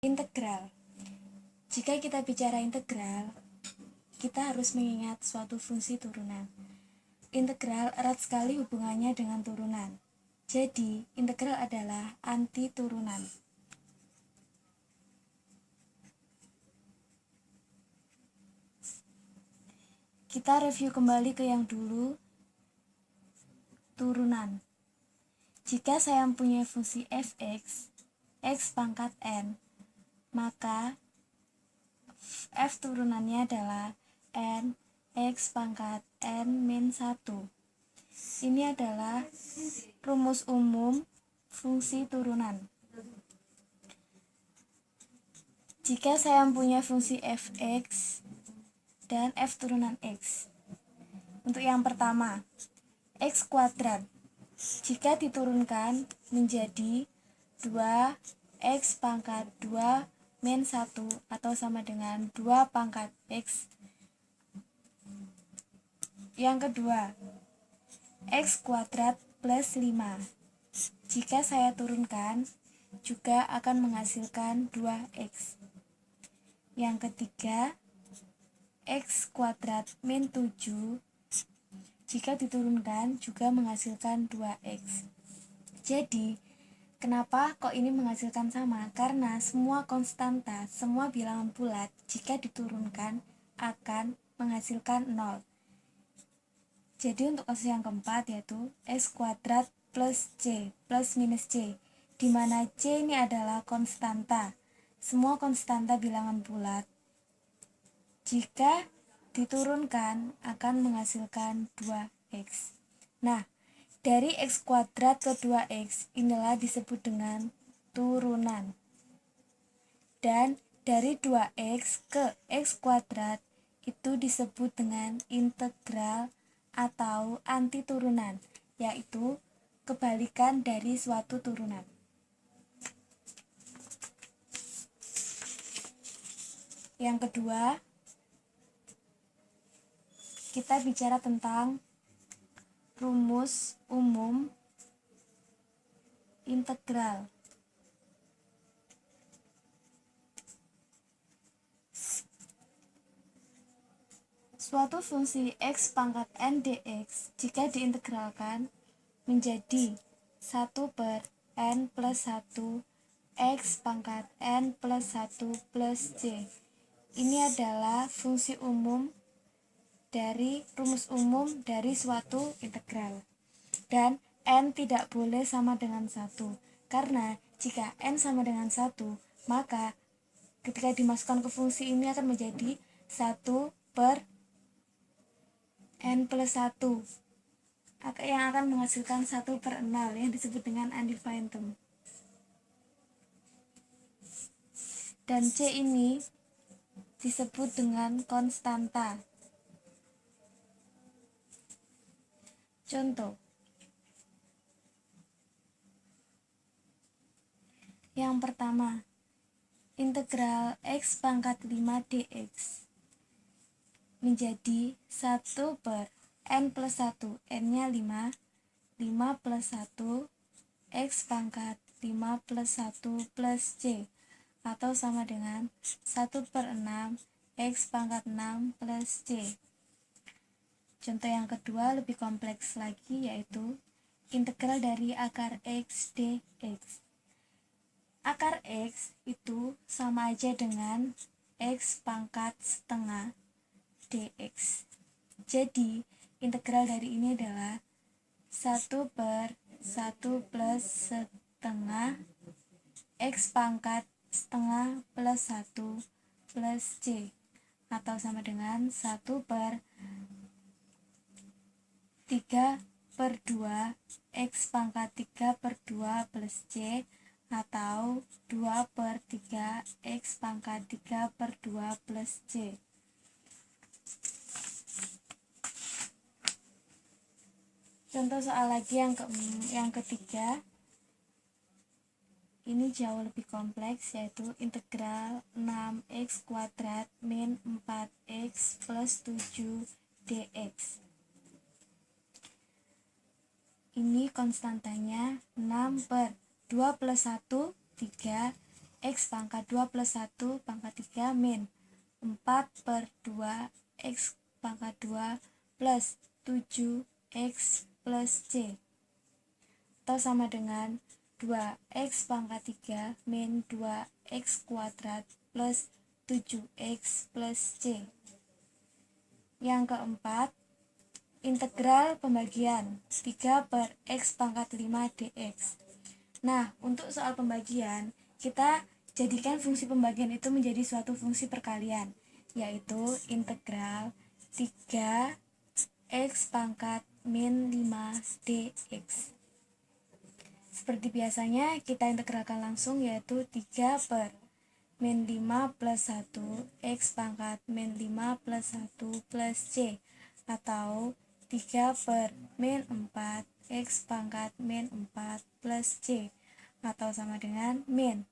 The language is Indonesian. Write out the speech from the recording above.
Integral. Jika kita bicara integral, kita harus mengingat suatu fungsi turunan. Integral erat sekali hubungannya dengan turunan. Jadi, integral adalah anti turunan. Kita review kembali ke yang dulu, turunan. Jika saya mempunyai fungsi fx, x pangkat n, maka f turunannya adalah n x pangkat n min 1. Ini adalah rumus umum fungsi turunan. Jika saya mempunyai fungsi fx dan f turunan x, untuk yang pertama, x kuadrat, jika diturunkan menjadi 2x pangkat 2 min 1 atau sama dengan 2 pangkat x. Yang kedua, x kuadrat plus 5. Jika saya turunkan, juga akan menghasilkan 2x. Yang ketiga, x kuadrat min 7. Jika diturunkan, juga menghasilkan 2x. Jadi, kenapa kok ini menghasilkan sama? Karena semua konstanta, semua bilangan bulat, jika diturunkan akan menghasilkan 0. Jadi untuk kasus yang keempat yaitu x kuadrat plus c plus minus c, di mana c ini adalah konstanta. Semua konstanta bilangan bulat, jika diturunkan akan menghasilkan 2x. Nah, dari x kuadrat ke 2x inilah disebut dengan turunan. Dan dari 2x ke x kuadrat itu disebut dengan integral atau anti turunan, yaitu kebalikan dari suatu turunan. Yang kedua, kita bicara tentang rumus umum integral. Suatu fungsi x pangkat n dx jika diintegralkan menjadi 1 per n plus 1 x pangkat n plus 1 plus c. Ini adalah fungsi umum dari rumus umum dari suatu integral. Dan n tidak boleh sama dengan 1. Karena jika n sama dengan 1, maka ketika dimasukkan ke fungsi ini akan menjadi 1 per n plus 1 yang akan menghasilkan 1 per 0 yang disebut dengan undefined term. Dan c ini disebut dengan konstanta. Contoh. Yang pertama, integral x pangkat 5 dx menjadi 1 per n plus 1, n-nya 5, 5 plus 1, x pangkat 5 plus 1 plus c, atau sama dengan 1 per 6, x pangkat 6 plus c. Contoh yang kedua lebih kompleks lagi, yaitu integral dari akar x dx. Akar x itu sama aja dengan x pangkat setengah dx. Jadi, integral dari ini adalah 1 per 1 plus setengah x pangkat setengah plus 1 plus c, atau sama dengan 1 per 3 per 2 x pangkat 3 per 2 plus c, atau 2 per 3 x pangkat 3 per 2 plus c. Contoh soal lagi yang ketiga, ini jauh lebih kompleks, yaitu integral 6x kuadrat min 4x plus 7 dx. Ini konstantanya 6 per 2 plus 1, 3, X pangkat 2 plus 1 pangkat 3 min 4 per 2 X pangkat 2 plus 7X plus C, atau sama dengan 2X pangkat 3 min 2X kuadrat plus 7X plus C. Yang keempat, integral pembagian 3 per X pangkat 5 dx. Nah, untuk soal pembagian, kita jadikan fungsi pembagian itu menjadi suatu fungsi perkalian, yaitu integral 3 X pangkat min 5 dx. Seperti biasanya, kita integralkan langsung, yaitu 3 per min 5 plus 1 X pangkat min 5 plus 1 plus C, atau 3 per min 4 X pangkat min 4 plus C, atau sama dengan min